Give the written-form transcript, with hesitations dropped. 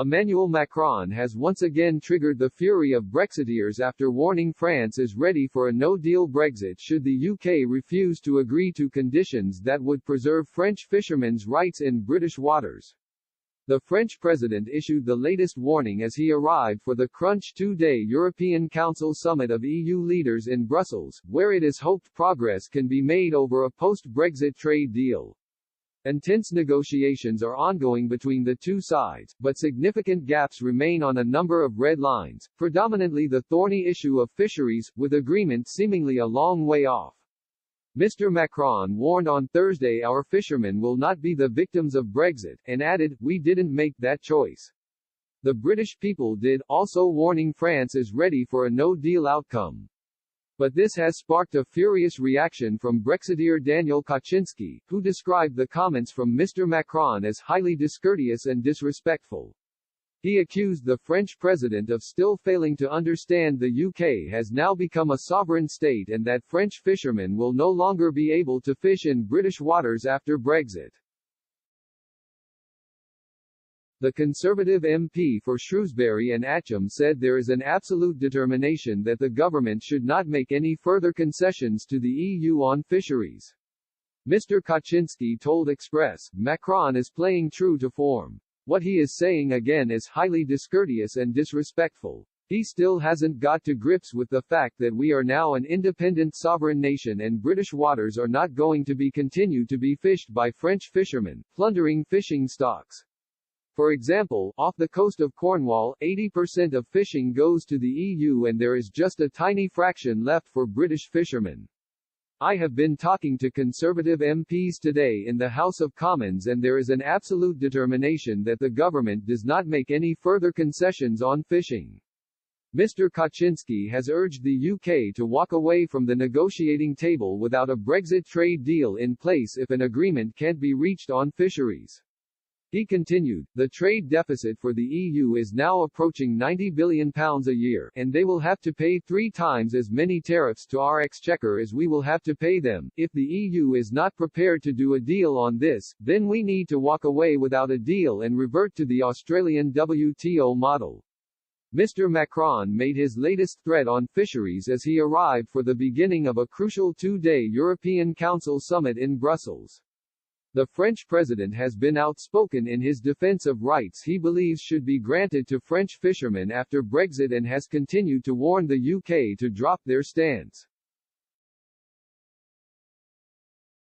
Emmanuel Macron has once again triggered the fury of Brexiteers after warning France is ready for a no-deal Brexit should the UK refuse to agree to conditions that would preserve French fishermen's rights in British waters. The French president issued the latest warning as he arrived for the Crunch two-day European Council summit of EU leaders in Brussels, where it is hoped progress can be made over a post-Brexit trade deal. Intense negotiations are ongoing between the two sides, but significant gaps remain on a number of red lines, predominantly the thorny issue of fisheries, with agreement seemingly a long way off. Mr. Macron warned on Thursday our fishermen will not be the victims of Brexit, and added, "We didn't make that choice. The British people did," also warning France is ready for a no-deal outcome. But this has sparked a furious reaction from Brexiteer Daniel Kaczynski, who described the comments from Mr. Macron as highly discourteous and disrespectful. He accused the French president of still failing to understand the UK has now become a sovereign state and that French fishermen will no longer be able to fish in British waters after Brexit. The Conservative MP for Shrewsbury and Atcham said there is an absolute determination that the government should not make any further concessions to the EU on fisheries. Mr. Kaczynski told Express, "Macron is playing true to form. What he is saying again is highly discourteous and disrespectful. He still hasn't got to grips with the fact that we are now an independent sovereign nation and British waters are not going to be continued to be fished by French fishermen, plundering fishing stocks. For example, off the coast of Cornwall, 80% of fishing goes to the EU and there is just a tiny fraction left for British fishermen. I have been talking to Conservative MPs today in the House of Commons and there is an absolute determination that the government does not make any further concessions on fishing." Mr. Kaczynski has urged the UK to walk away from the negotiating table without a Brexit trade deal in place if an agreement can't be reached on fisheries. He continued, "The trade deficit for the EU is now approaching £90 billion a year, and they will have to pay 3 times as many tariffs to our exchequer as we will have to pay them. If the EU is not prepared to do a deal on this, then we need to walk away without a deal and revert to the Australian WTO model." Mr. Macron made his latest threat on fisheries as he arrived for the beginning of a crucial two-day European Council summit in Brussels. The French president has been outspoken in his defense of rights he believes should be granted to French fishermen after Brexit and has continued to warn the UK to drop their stance.